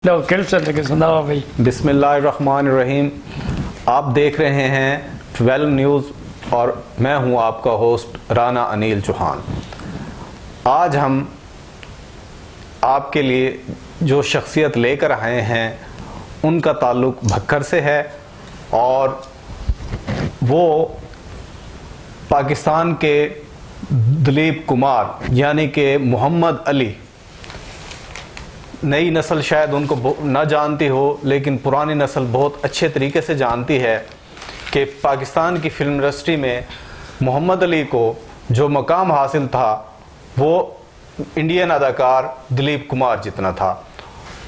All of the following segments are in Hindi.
लो किल से लगे सुनाओ भाई। बिस्मिल्लाहिर्रहमानिर्रहीम। आप देख रहे हैं 12 न्यूज़ और मैं हूं आपका होस्ट राना अनिल चौहान। आज हम आपके लिए जो शख्सियत लेकर आए हैं उनका ताल्लुक़ भक्कर से है और वो पाकिस्तान के दिलीप कुमार यानी कि मोहम्मद अली। नई नस्ल शायद उनको ना जानती हो, लेकिन पुरानी नस्ल बहुत अच्छे तरीके से जानती है कि पाकिस्तान की फिल्म इंडस्ट्री में मोहम्मद अली को जो मकाम हासिल था वो इंडियन अदाकार दिलीप कुमार जितना था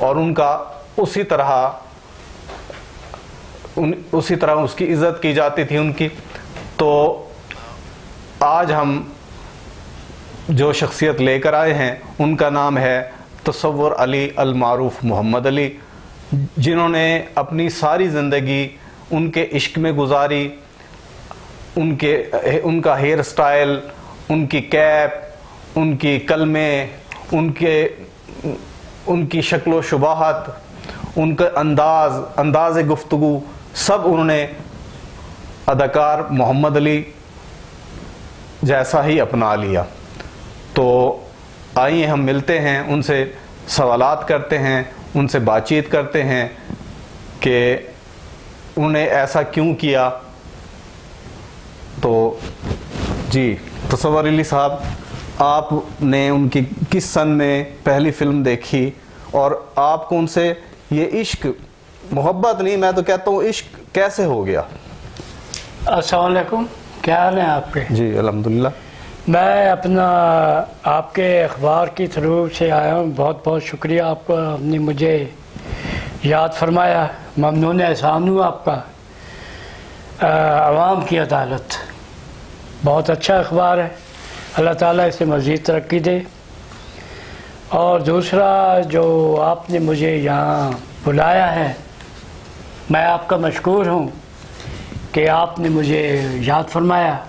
और उनका उसी तरह उसकी इज़्ज़त की जाती थी उनकी। तो आज हम जो शख्सियत लेकर आए हैं उनका नाम है तसव्वुर अली अल मारूफ मोहम्मद अली, जिन्होंने अपनी सारी ज़िंदगी उनके इश्क में गुजारी। उनका हेयर स्टाइल, उनकी कैप, उनकी कलमें, उनकी शक्ल शुबाहत, उनका अंदाज़ गुफ्तगू सब उन्होंने अदाकार मोहम्मद अली जैसा ही अपना लिया। तो आइए हम मिलते हैं, उनसे सवालात करते हैं, उनसे बातचीत करते हैं कि उन्हें ऐसा क्यों किया। तो जी तसव्वुर अली साहब, आपने उनकी किस सन में पहली फिल्म देखी और आपको उनसे ये इश्क, मोहब्बत नहीं मैं तो कहता हूँ इश्क कैसे हो गया? अस्सलाम वालेकुम, क्या हाल है आपके? जी अल्हम्दुलिल्लाह। मैं अपना आपके अखबार की थ्रू से आया हूँ। बहुत बहुत शुक्रिया आपका, आपने मुझे याद फरमाया। ममनून एहसान हूँ आपका। आवाम की अदालत बहुत अच्छा अखबार है, अल्लाह ताला इसे मज़ीद तरक्की दे। और दूसरा जो आपने मुझे यहाँ बुलाया है, मैं आपका मशकूर हूँ कि आपने मुझे याद फरमाया।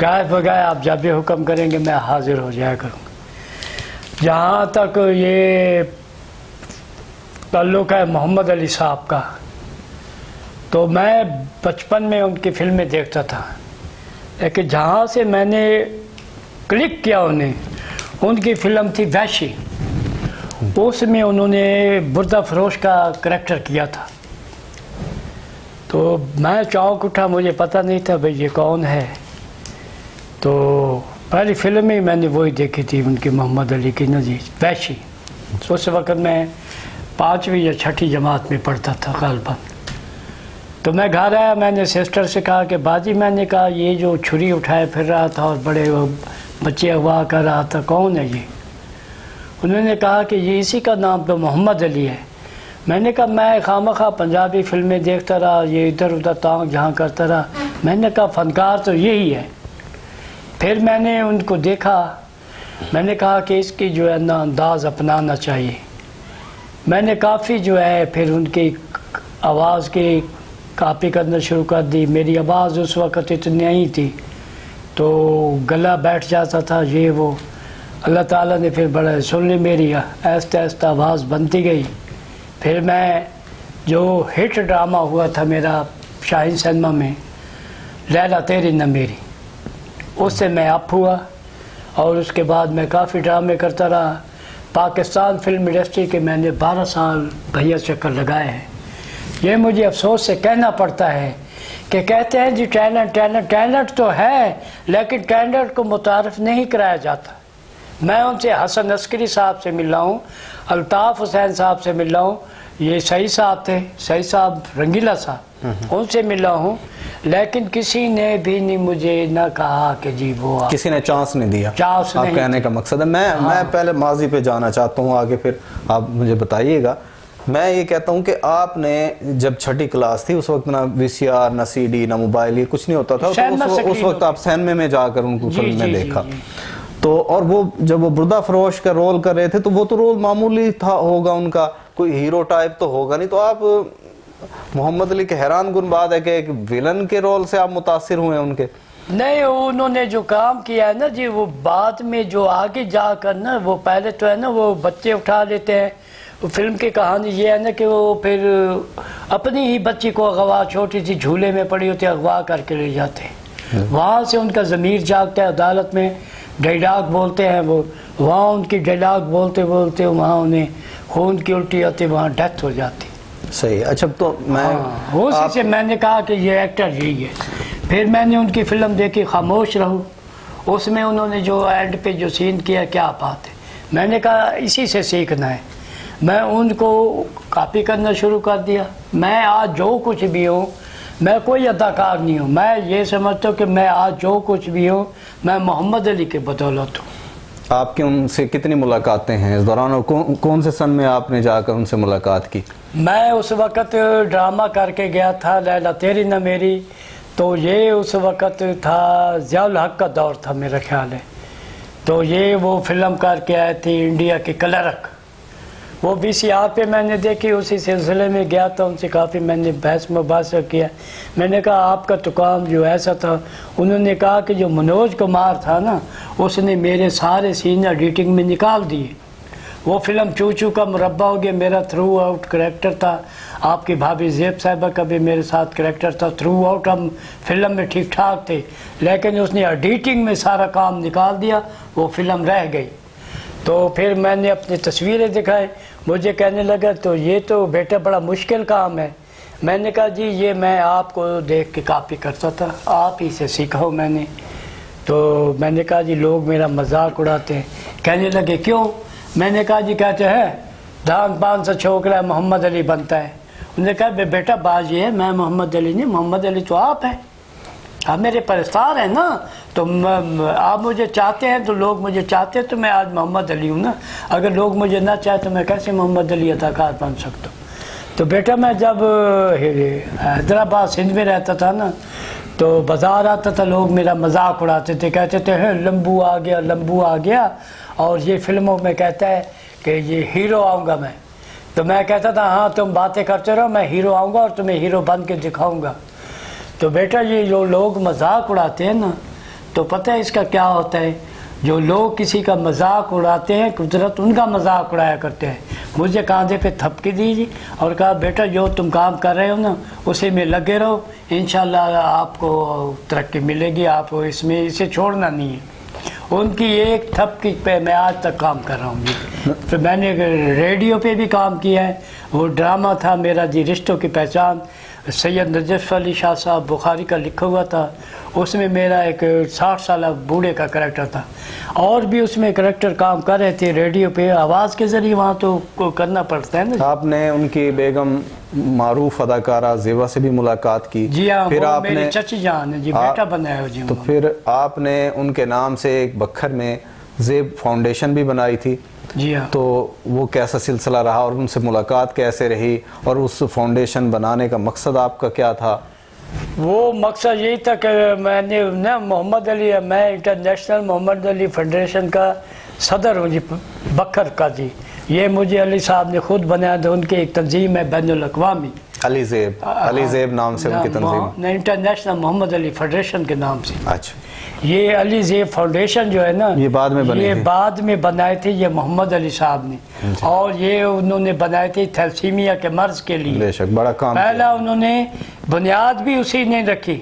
गाय बगाए आप जब भी हुक्म करेंगे मैं हाजिर हो जाया करूँगा। जहाँ तक ये ताल्लुक़ है मोहम्मद अली साहब का, तो मैं बचपन में उनकी फिल्में देखता था, लेकिन जहाँ से मैंने क्लिक किया उनकी फ़िल्म थी वैशी। उसमें उन्होंने बुर्दा फरोश का करैक्टर किया था। तो मैं चौंक उठा, मुझे पता नहीं था भाई ये कौन है। तो पहली फिल्म ही मैंने वही देखी थी उनकी, मोहम्मद अली की नज़ीर वैशी। उस वक़्त मैं 5वीं या 6ठी जमात में पढ़ता था ग़ालिबन। तो मैं घर आया, मैंने सिस्टर से कहा कि बाजी, मैंने कहा ये जो छुरी उठाए फिर रहा था और बड़े बच्चे अगवा कर रहा था, कौन है ये? उन्होंने कहा कि ये इसी का नाम तो मोहम्मद अली है। मैंने कहा मैं खामखा पंजाबी फिल्में देखता रहा, ये इधर उधर तांग जहाँ करता रहा। मैंने कहा फ़नकार तो यही है। फिर मैंने उनको देखा, मैंने कहा कि इसकी जो है ना अंदाज़ अपनाना चाहिए। मैंने काफ़ी जो है फिर उनकी आवाज़ की कॉपी करना शुरू कर दी। मेरी आवाज़ उस वक़्त इतनी नहीं थी, तो गला बैठ जाता था ये वो। अल्लाह ताला ने फिर बड़ा सुन ली मेरी, आहिस्ता आहिस्ता आवाज़ बनती गई। फिर मैं जो हिट ड्रामा हुआ था मेरा शाहीन सिनेमा में, लैला तेरी न मेरी, उससे मैं अप हुआ और उसके बाद मैं काफ़ी ड्रामे करता रहा। पाकिस्तान फिल्म इंडस्ट्री के मैंने 12 साल भैया चक्कर लगाए हैं। ये मुझे अफसोस से कहना पड़ता है कि कहते हैं जी टैलेंट तो है, लेकिन टैलेंट को मुतारफ़ नहीं कराया जाता। मैं उनसे हसन अस्करी साहब से मिला हूँ, अल्ताफ़ हुसैन साहब से मिला हूँ, ये सही साहब थे, सही साहब रंगीला साहब, उनसे मिला हूँ, लेकिन किसी ने भी नहीं मुझे ना कहा कि जी वो किसी ने चांस नहीं दिया। चांस आप कहने का मकसद है। मैं पहले माजी पे जाना चाहता हूँ, आगे फिर आप मुझे बताइएगा। मैं ये कहता हूँ कि आपने जब 6ठी क्लास थी उस वक्त ना VCR ना CD ना मोबाइल, ये कुछ नहीं होता था। उस वक्त आप सिनेमा में जाकर उनको फिल्म में देखा। तो और वो जब वो बुर्दा फरोश का रोल कर रहे थे, तो वो तो रोल मामूली था होगा उनका, कोई हीरो टाइप तो होगा नहीं। तो आप मोहम्मद अली के हैरान गुन बात है कि एक विलन के रोल से आप मुतासिर हुए उनके? नहीं, उन्होंने जो काम किया है ना जी, वो बाद में जो आगे जाकर ना, वो पहले तो है ना वो बच्चे उठा लेते हैं, फिल्म की कहानी ये है ना कि वो फिर अपनी ही बच्ची को अगवा, छोटी सी झूले में पड़ी होती है, अगवा करके ले जाते हैं। वहाँ से उनका ज़मीर जागता है, अदालत में डायलॉग बोलते हैं वो, वहाँ उनकी डायलॉग बोलते बोलते वहाँ उन्हें खून की उल्टी आती, वहाँ डेथ हो जाती। सही। अच्छा, तो मैं उसी से मैंने कहा कि ये एक्टर यही है। फिर मैंने उनकी फ़िल्म देखी खामोश रहो, उसमें उन्होंने जो एंड पे जो सीन किया, क्या बात है। मैंने कहा इसी से सीखना है। मैं उनको कॉपी करना शुरू कर दिया। मैं आज जो कुछ भी हूँ, मैं कोई अदाकार नहीं हूँ, मैं ये समझता हूँ कि मैं आज जो कुछ भी हूँ मैं मोहम्मद अली के बदौलत हूँ। आपकी उनसे कितनी मुलाकातें हैं इस दौरान, और कौन से सन में आपने जाकर उनसे मुलाकात की? मैं उस वक़्त ड्रामा करके गया था लैला तेरी न मेरी, तो ये उस वक़्त था ज़ियाउल हक का दौर था मेरा ख्याल है। तो ये वो फिल्म करके आए थे इंडिया की क्लर्क, वो VCR पे मैंने देखी, उसी सिलसिले में गया था उनसे, काफ़ी मैंने बहस मुबासा किया। मैंने कहा आपका तो काम जो ऐसा था। उन्होंने कहा कि जो मनोज कुमार था ना, उसने मेरे सारे सीन एडिटिंग में निकाल दिए। वो फिल्म चू चू का मुरब्बा हो गया, मेरा थ्रू आउट करैक्टर था। आपकी भाभी ज़ेब साहिबा का भी मेरे साथ करैक्टर था। थ्रू आउट हम फिल्म में ठीक ठाक थे, लेकिन उसने एडिटिंग में सारा काम निकाल दिया, वो फिल्म रह गई। तो फिर मैंने अपनी तस्वीरें दिखाई, मुझे कहने लगा तो ये तो बेटा बड़ा मुश्किल काम है। मैंने कहा जी ये मैं आपको देख के कॉपी करता था, आप ही से सीखा हो मैंने। तो मैंने कहा जी लोग मेरा मजाक उड़ाते हैं। कहने लगे क्यों? मैंने कहा जी कहते हैं धान पान से छोकरा मोहम्मद अली बनता है। उन्होंने कहा बेटा बात ये है, मैं मोहम्मद अली नहीं, मोहम्मद अली तो आप हैं, आप मेरे परस्तार हैं ना। तो आप मुझे चाहते हैं तो लोग मुझे चाहते हैं तो मैं आज मोहम्मद अली हूँ ना। अगर लोग मुझे ना चाहे तो मैं कैसे मोहम्मद अली अदाकार बन सकता हूँ। तो बेटा मैं जब हैदराबाद सिंध में रहता था ना, तो बाज़ार आता था, लोग मेरा मजाक उड़ाते थे, कहते थे लंबू आ गया, लंबू आ गया। और ये फिल्मों में कहता है कि ये हीरो आऊँगा मैं। तो मैं कहता था हाँ तुम बातें करते रहो, मैं हीरो आऊँगा और तुम्हें हीरो बन के दिखाऊँगा। तो बेटा ये जो लोग मजाक उड़ाते हैं ना, तो पता है इसका क्या होता है? जो लोग किसी का मजाक उड़ाते हैं, कुदरत उनका मजाक उड़ाया करते हैं। मुझे कांधे पे थपकी दी और कहा बेटा जो तुम काम कर रहे हो ना उसी में लगे रहो, इंशाल्लाह आपको तरक्की मिलेगी, आपको इसमें इसे छोड़ना नहीं है। उनकी एक थपकी पे मैं आज तक काम कर रहा हूँ जी। फिर मैंने रेडियो पे भी काम किया है, वो ड्रामा था मेरा जी रिश्तों की पहचान, सैयद नजफ अली शाह साहब बुखारी का लिखा हुआ था। उसमें मेरा एक 60 साल बूढ़े का करैक्टर था, और भी उसमें करैक्टर काम कर रहे थे रेडियो पे, आवाज़ के ज़रिए वहाँ तो करना पड़ता है ना। आपने उनकी बेगम मारूफ अदाकारा ज़ेबा से भी मुलाकात की? जी हाँ, फिर आपने मेरी चची जान है जी, बेटा बनाया जी। तो फिर आपने उनके नाम से एक बखर में ज़ेब फाउंडेशन भी बनाई थी? जी हाँ। तो वो कैसा सिलसिला रहा और उनसे मुलाकात कैसे रही, और उस फाउंडेशन बनाने का मकसद आपका क्या था? वो मकसद यही था कि मैंने ना मोहम्मद अली, मैं इंटरनेशनल मोहम्मद अली फाउंडेशन का सदर हूँ जी, बखर का जी। ये मुझे अली साहब ने खुद बनाया था, उनकी एक तंजीम है बैनुल अक़वामी, अली ज़ेब नाम से उनकी तंजीम, इंटरनेशनल मोहम्मद अली फेडरेशन के नाम से। अच्छा। ये अली ज़ेब फाउंडेशन जो है ना, ये बाद में बनी, ये बाद में बनाए थे ये मोहम्मद अली साहब ने, और ये उन्होंने बनाए थे थैलेसीमिया के मर्ज के लिए। बेशक बड़ा काम पहला उन्होंने बुनियाद भी उसी ने रखी,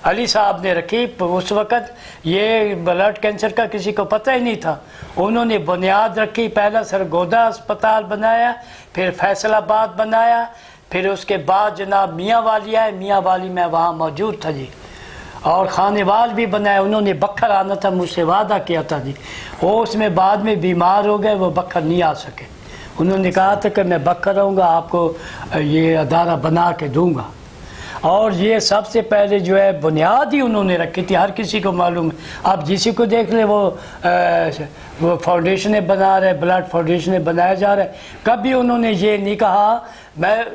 अली साहब ने रखी। उस वक़्त ये ब्लड कैंसर का किसी को पता ही नहीं था, उन्होंने बुनियाद रखी। पहला सरगोदा अस्पताल बनाया, फिर फैसलाबाद बनाया, फिर उसके बाद जनाब मियाँ वाली आए, मियाँ वाली में वहाँ मौजूद था जी, और खानेवाल भी बनाया। उन्होंने बखर आना था, मुझसे वादा किया था जी, वो उसमें बाद में बीमार हो गए, वो बखर नहीं आ सके। उन्होंने कहा था कि मैं बखर आऊँगा, आपको ये अदारा बना के दूँगा। और ये सबसे पहले जो है बुनियाद ही उन्होंने रखी थी, हर किसी को मालूम है। आप जिसी को देख ले वो फाउंडेशनें बना रहे, ब्लड फाउंडेशनें बनाया जा रहा है। कभी उन्होंने ये नहीं कहा मैं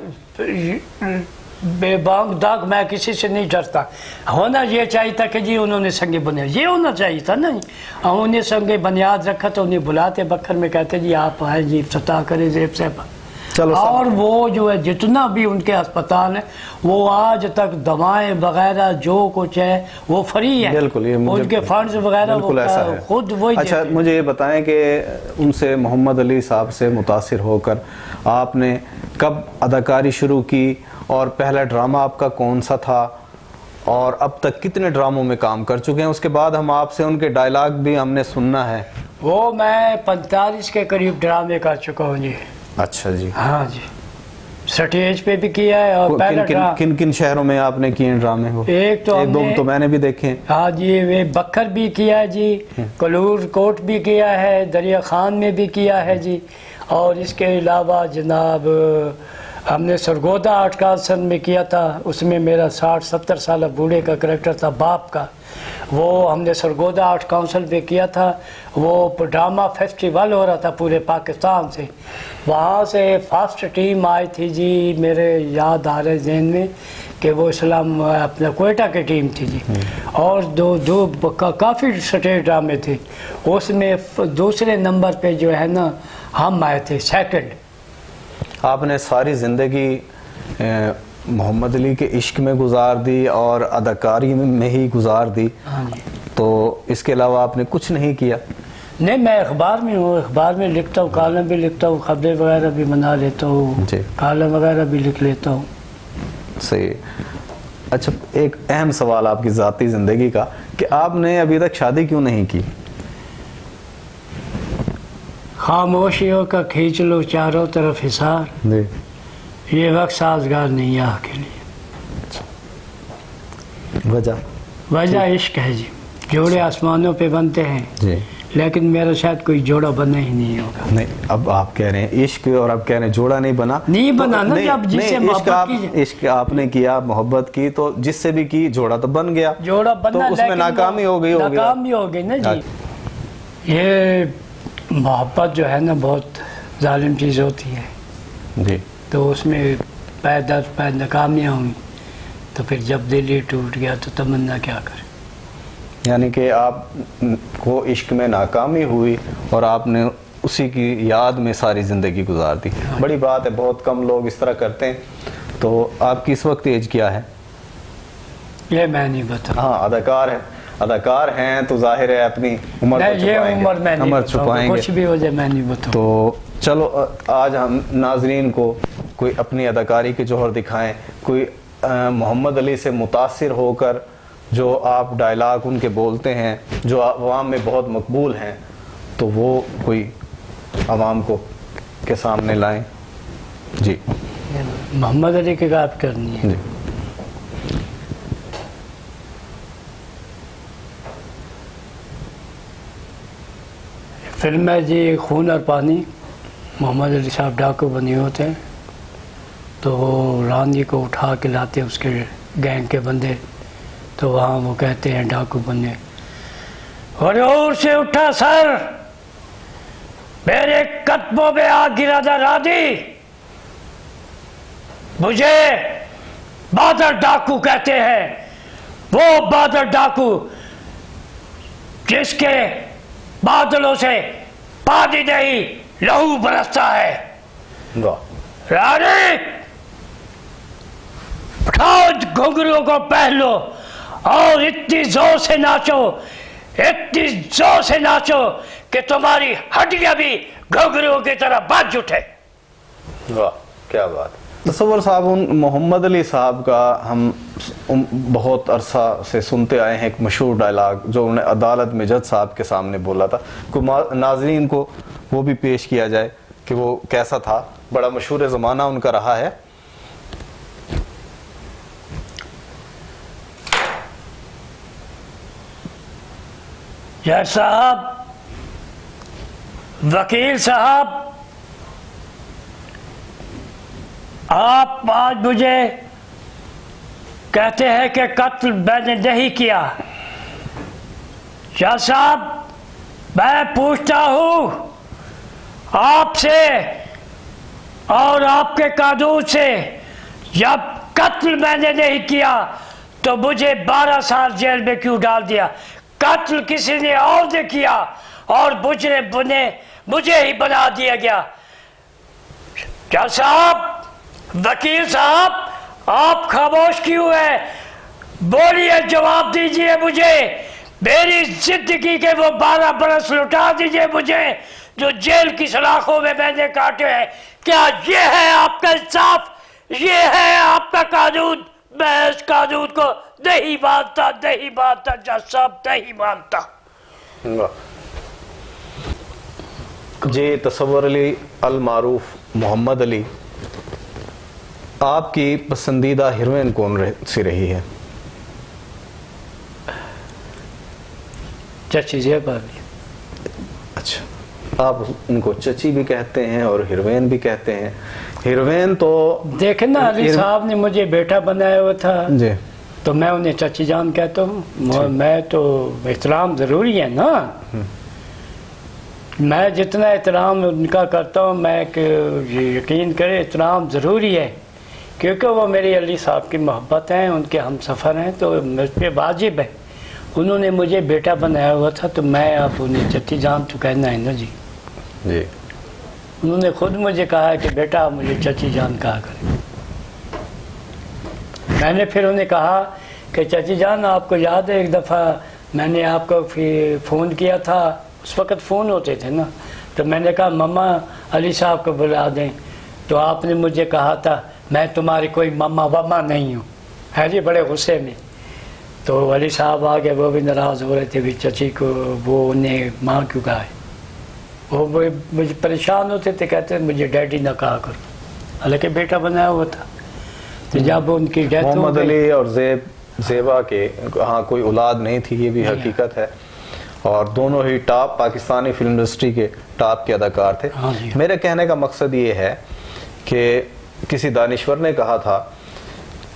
बेबाक दाग, मैं किसी से नहीं डरता। होना ये चाहिए था कि जी उन्होंने संगे बुनियाद, ये होना चाहिए था ना। उन्हें संगे बुनियाद रखा तो उन्हें बुलाते बखर में, कहते जी आप आए जी इफ्तिताह करें ज़ेब साहब। चलो और वो जो है जितना भी उनके अस्पताल है वो आज तक दवाएं वगैरह जो कुछ है वो फ्री है। बिल्कुल, ये मुझे उनके फंड्स वगैरह वो ऐसा है। खुद वही अच्छा, देते हैं। मुझे ये बताएं कि उनसे मोहम्मद अली साहब से मुतासिर होकर आपने कब अदाकारी शुरू की और पहला ड्रामा आपका कौन सा था और अब तक कितने ड्रामों में काम कर चुके हैं? उसके बाद हम आपसे उनके डायलॉग भी हमने सुनना है। वो मैं 45 के करीब ड्रामे कर चुका हूँ जी। अच्छा जी। हाँ जी, स्टेज पे भी किया है और पहला किन किन शहरों में आपने किए ड्रामे हो? एक दो तो मैंने भी देखे। हाँ जी, वे बखर भी किया है जी, कलूर कोट भी किया है, दरिया खान में भी किया है जी, और इसके अलावा जनाब हमने सरगोदा आर्ट काउंसिल में किया था। उसमें मेरा 60-70 साल बूढ़े का करैक्टर था बाप का, वो हमने सरगोदा आर्ट काउंसिल में किया था। वो ड्रामा फेस्टिवल हो रहा था पूरे पाकिस्तान से, वहाँ से फर्स्ट टीम आई थी जी। मेरे याद आ रहे जहन में कि वो इस्लाम अपना कोयटा की टीम थी जी, और काफ़ी स्टेज ड्रामे थे। उसमें दूसरे नंबर पे जो है ना हम आए थे, सेकंड। आपने सारी ज़िंदगी मोहम्मद अली के इश्क में गुजार दी और अदाकारी में ही गुजार दी। हाँ जी। तो इसके अलावा आपने कुछ नहीं किया? नहीं, मैं अखबार में हूँ, अखबार में लिखता हूँ, कॉलम भी लिखता हूँ, खबरें वगैरह भी बना लेता हूँ, कॉलम वगैरह भी लिख लेता हूँ। सही। अच्छा, एक अहम सवाल आपकी ज़ाती ज़िंदगी का कि आपने अभी तक शादी क्यों नहीं की? खामोशियों का खींच लो चारों तरफ हिसार, ये वक्त साजगार नहीं है के लिए। वजह इश्क है जी। जोड़े आसमानों पे बनते हैं जी, लेकिन मेरा शायद कोई जोड़ा बना ही नहीं होगा। नहीं, अब आप कह रहे हैं इश्क और अब कह रहे हैं जोड़ा नहीं बना। नहीं बना ना, जब जिससे इश्क आपने किया, मोहब्बत की, तो जिससे भी की जोड़ा तो बन गया। जोड़ा बना, तो उसमें नाकामी हो गई, नाकामी हो गई ना जी। ये मोहब्बत जो है ना बहुत जालिम चीज़ होती है जी। तो उसमें पैदर नाकामियाँ हुई, तो फिर जब दिल ही टूट गया तो तमन्ना क्या करे। यानी कि आप को इश्क में नाकामी हुई और आपने उसी की याद में सारी ज़िंदगी गुजार दी। बड़ी बात है, बहुत कम लोग इस तरह करते हैं। तो आपकी इस वक्त एज क्या है? ये मैं नहीं बता। हाँ, अदाकार हैं तो जाहिर है अपनी उम्र छुपाएंगे, कुछ भी हो जाए मैं नहीं बताऊं। तो चलो आज हम नाजरीन को कोई अपनी अदाकारी के जौहर दिखाएं, कोई मोहम्मद अली से मुतासिर होकर जो आप डायलॉग उनके बोलते हैं जो आवाम में बहुत मकबूल हैं, तो वो कोई आवाम को के सामने लाएं। जी, मोहम्मद अली की बात करनी है जी। फिल्म है जी खून और पानी। मोहम्मद अली साहब डाकू बने होते हैं, तो वो रानी को उठा के लाते उसके गैंग के बंदे, तो वहाँ वो कहते हैं डाकू बने, और से उठा सर, मेरे कदमों में आ गिरा था रानी, मुझे बादल डाकू कहते हैं। वो बादल डाकू जिसके बादलों से पानी नहीं लहू बरसता है। रानी उठाओ घुंघरू को पहन लो और इतनी जोर से नाचो, इतनी जोर से नाचो कि तुम्हारी हड्डियां भी घुंघरू की तरह बज उठे। वाह, क्या बात। तसव्वुर साहब, उन मोहम्मद अली साहब का हम बहुत अरसा से सुनते आए हैं एक मशहूर डायलॉग जो उन्होंने अदालत में जज साहब के सामने बोला था, कोई नाज़रीन को वो भी पेश किया जाए कि वो कैसा था। बड़ा मशहूर ज़माना उनका रहा है। जज साहब, वकील साहब, आप आज मुझे कहते हैं कि कत्ल मैंने नहीं किया। जज साहब, मैं पूछता हूँ आपसे और आपके कानून से, जब कत्ल मैंने नहीं किया तो मुझे 12 साल जेल में क्यों डाल दिया? कत्ल किसी ने और ने किया और मुझे ही बना दिया गया। क्या साहब, वकील साहब, आप खामोश क्यों है? बोलिए, जवाब दीजिए मुझे। मेरी जिंदगी के वो 12 बरस लौटा दीजिए मुझे जो जेल की सलाखों में मैंने काटे हैं। क्या ये है आपका इंसाफ? ये है आपका कानून? मैं इस कानून को नहीं मानता, नहीं मानता जज साहब, नहीं मानता। जी तसव्वुर अली अल मारूफ मोहम्मद अली, आपकी पसंदीदा हीरोइन कौन सी रही है? चची ज़ेबा। अच्छा, आप उनको चची भी कहते हैं और हीरोइन भी कहते हैं। हीरोइन तो देखे ना, अली साहब ने मुझे बेटा बनाया हुआ था जी, तो मैं उन्हें चची जान कहता हूँ। मैं तो एहतराम ज़रूरी है ना, मैं जितना एहतराम उनका करता हूँ, मैं यकीन करें एहतराम ज़रूरी है, क्योंकि वो मेरे अली साहब की मोहब्बत हैं, उनके हम सफ़र हैं, तो मुझ पर वाजिब है। उन्होंने मुझे बेटा बनाया हुआ था तो मैं अब उन्हें चची जान तो कहना है ना जी। जी, उन्होंने खुद मुझे कहा है कि बेटा मुझे चची जान कहा करें। मैंने फिर उन्हें कहा कि चची जान, आपको याद है एक दफ़ा मैंने आपको फिर फ़ोन किया था, उस वक़्त फ़ोन होते थे ना, तो मैंने कहा मम्मा अली साहब को बुला दें, तो आपने मुझे कहा था मैं तुम्हारी कोई मम्मा वम्मा नहीं हूँ, है जी, बड़े गुस्से में। तो अली साहब आ गए, वो भी नाराज़ हो रहे थे भी चची को वो उन्हें माँ क्यों कहा है। वो मुझे परेशान होते थे, कहते मुझे डैडी ना कहा करो, हालांकि बेटा बनाया हुआ था। तो जब उनकी डेथ हो मोहम्मद अली और ज़ेबा के हाँ कोई औलाद नहीं थी, ये भी हकीकत है, और दोनों ही टॉप पाकिस्तानी फिल्म इंडस्ट्री के टॉप के अदाकार थे। मेरे कहने का मकसद ये है कि किसी दानिश्वर ने कहा था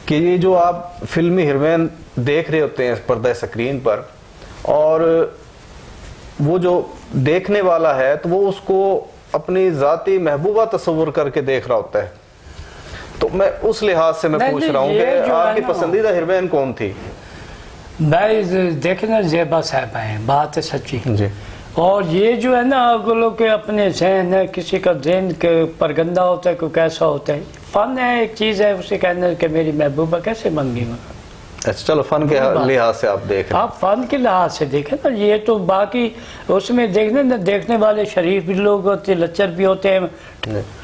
कि ये जो आप फिल्मी हीरोइन देख रहे होते हैं पर्दा स्क्रीन पर, और वो जो देखने वाला है तो वो उसको अपनी जाती महबूबा तस्वुर करके देख रहा होता है। तो मैं उस लिहाज से मैं पूछ रहा हूँ कि आपकी पसंदीदा हीरोइन कौन थी? मैं देखना ज़ेबा साहब हैं, बात है सच्ची जी। और ये जो है ना, अगलों के अपने जहन है, किसी का जहन के परगंदा होता है, कोई कैसा होता है। फन है एक चीज़ है, उसे कहना कि मेरी महबूबा कैसे बन गई। अच्छा चलो, फन के लिहाज से आप देख रहे हैं। आप फन के लिहाज से देखें ना, ये तो बाकी उसमें देखने ना, देखने वाले शरीफ भी लोग होते हैं, लच्चर भी होते हैं,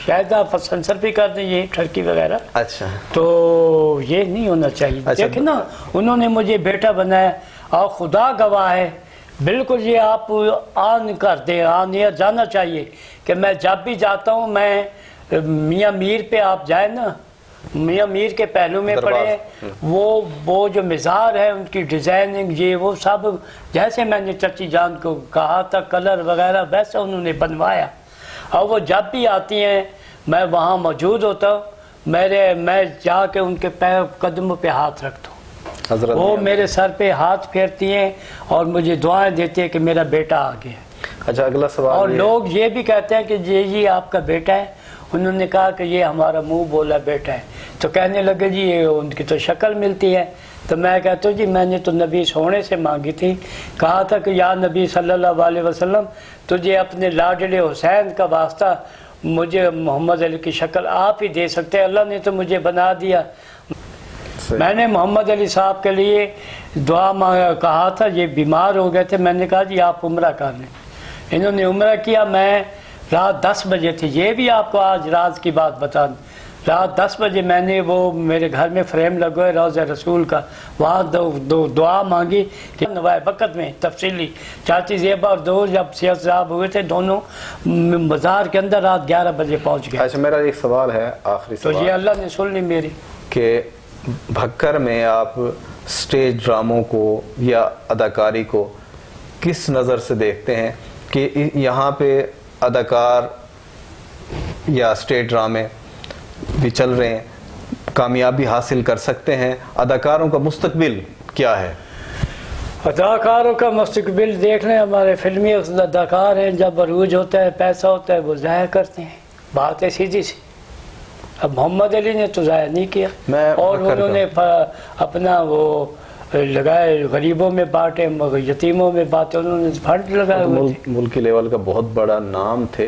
शायद आप सेंसर भी कर दें ये ठरकी वगैरह। अच्छा, तो ये नहीं होना चाहिए। अच्छा, देखें ना, उन्होंने मुझे बेटा बनाया और खुदा गवाह है, बिल्कुल ये आप आन कर दें, आन ये जाना चाहिए कि मैं जब भी जाता हूँ, मैं मियाँ मीर पे आप जाए ना, मियाँ मीर के पहलू में पड़े, वो जो मिज़ार है, उनकी डिज़ाइनिंग, ये वो सब जैसे मैंने चची जान को कहा था, कलर वगैरह वैसा उन्होंने बनवाया। और वो जब भी आती हैं मैं वहाँ मौजूद होता हूँ, मैं जाके उनके पैर कदमों पे हाथ रखता हूँ, वो मेरे सर पे हाथ फेरती हैं और मुझे दुआएं देती हैं कि मेरा बेटा आ गया। अच्छा, अगला सवाल। और लोग ये भी कहते हैं कि ये आपका बेटा है। उन्होंने कहा कि ये हमारा मुंह बोला बेटा है, तो कहने लगे जी ये उनकी तो शक्ल मिलती है। तो मैं कहता हूँ जी मैंने तो नबी सोने से मांगी थी, कहा था कि या नबी सल्लल्लाहु अलैहि वसल्लम, तुझे अपने लाडले हुसैन का वास्ता मुझे मोहम्मद अली की शक्ल आप ही दे सकते हैं, अल्लाह ने तो मुझे बना दिया। मैंने मोहम्मद अली साहब के लिए दुआ मांगा, कहा था, ये बीमार हो गए थे, मैंने कहा जी आप उम्रा कर लें। इन्होंने उम्रा किया, मैं रात 10 बजे थी, ये भी आपको आज राज की बात बता दूं, रात 10 बजे मैंने वो मेरे घर में फ्रेम लगा है रोज़ा रसूल का, वहाँ दो दुआ मांगी कि नवाए वक़्त में तफसीली चाची ज़ेबा और दो जब सियाद साहब हुए थे, दोनों बाजार के अंदर रात 11 बजे पहुँच गए। अच्छा, मेरा एक सवाल है, आखिरी सवाल। तो ये अल्लाह ने सुन ली मेरी कि भक्कर में आप स्टेज ड्रामों को या अदाकारी को किस नज़र से देखते हैं कि यहाँ पे अदाकार या स्टेज ड्रामे भी चल रहे हैं, कामयाबी हासिल कर सकते हैं, अदाकारों का मुस्तकबिल क्या है? अदाकारों का मुस्तकबिल देख लें, हमारे फिल्मी अदाकार हैं, जब अरूज होता है, पैसा होता है, वो ज़ाया करते हैं, बात है सीधी सी। अब मोहम्मद अली ने तो ज़ाया नहीं किया, और उन्होंने अपना वो लगाए, गरीबों में बांटे, यतीमों में बांटे, उन्होंने फंड लगाए। मुल्की लेवल का बहुत बड़ा नाम थे,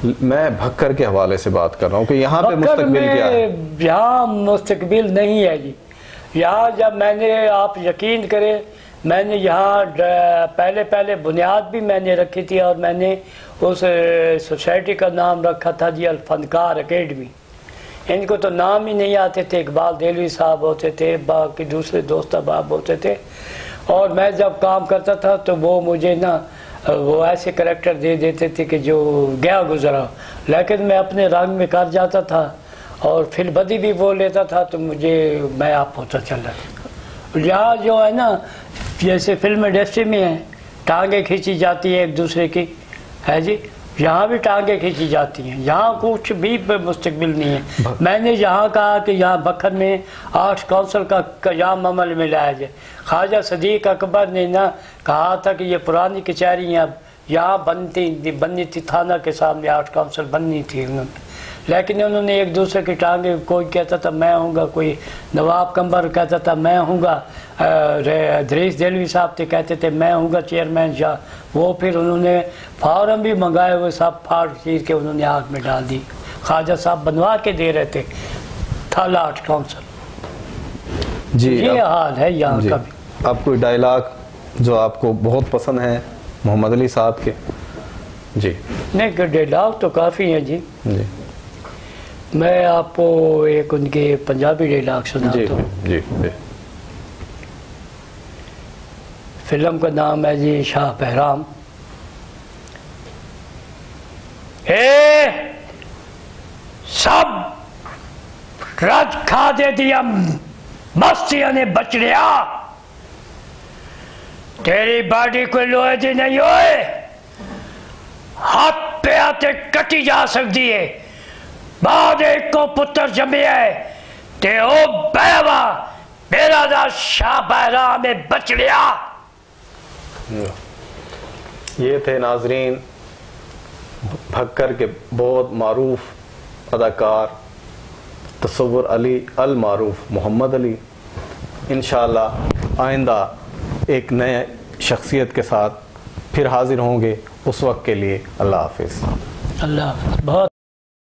मैं भक्कर के हवाले से बात कर रहा हूँ कि यहाँ पे मुस्तकबिल क्या है? यहाँ मुस्तकबिल नहीं है जी। यहाँ जब मैंने, आप यकीन करें, मैंने यहाँ पहले बुनियाद भी मैंने रखी थी और मैंने उस सोसाइटी का नाम रखा था जी अल-फनकार अकेडमी। इनको तो नाम ही नहीं आते थे। इकबाल देलवी साहब होते थे, बाकी दूसरे दोस्त अहबाब होते थे। और मैं जब काम करता था तो वो मुझे ना वो ऐसे करैक्टर दे देते थे कि जो गया गुजरा, लेकिन मैं अपने रंग में कर जाता था और फिर बदी भी बोल लेता था तो मुझे मैं आप होता चला। यहाँ जो है ना, जैसे फिल्म इंडस्ट्री में है, टांगे खींची जाती है एक दूसरे की, है जी, यहाँ भी टांगे खींची जाती हैं। यहाँ कुछ भी मुस्तकबिल नहीं है। मैंने यहाँ कहा कि यहाँ बखर में आर्ट्स काउंसिल का क़याम अमल में लाया जाए। ख्वाजा सदीक अकबर ने ना कहा था कि ये पुरानी कचहरियाँ यहाँ बननी थी, थाना के सामने आर्ट्स काउंसिल बननी थी उन्होंने, लेकिन उन्होंने एक दूसरे की टांगे, कोई कहता था मैं हूँगा, कोई नवाब कंबर कहता था मैं हूँगा, दरीस देलवी साहब थे कहते थे मैं हूँगा चेयरमैन शाह। वो फिर उन्होंने फार्म भी मंगाए हुए सब फाड़ चीज़ के उन्होंने आग में डाल दी। ख्वाजा साहब बनवा के दे रहे थे थाला आर्ट काउंसिल जी। ये हाल है यहाँ का भी। आप कोई डायलॉग जो आपको बहुत पसंद है मोहम्मद अली साहब के? जी नहीं, डायलॉग तो काफ़ी हैं जी। मैं आपको एक उनके पंजाबी डायलॉग सुनाता हूँ। जी। फिल्म का नाम है जी शाह बहराम। सब रज खा दे दिया मस्तिया ने बचड़िया, तेरी बॉडी कोई लोहे दी नहीं होए, हाथ पे आते कटी जा सकती है। बाद एक को पुत्र जमे है ते ओ बैवा मेरा दा शाह बहराम में बचड़िया। ये थे नाजरीन भक्कर के बहुत मारूफ अदाकार तसव्वुर अली अल मारूफ मोहम्मद अली। इंशाअल्लाह आइंदा एक नए शख्सियत के साथ फिर हाजिर होंगे। उस वक्त के लिए अल्लाह हाफिज़। अल्लाह बहुत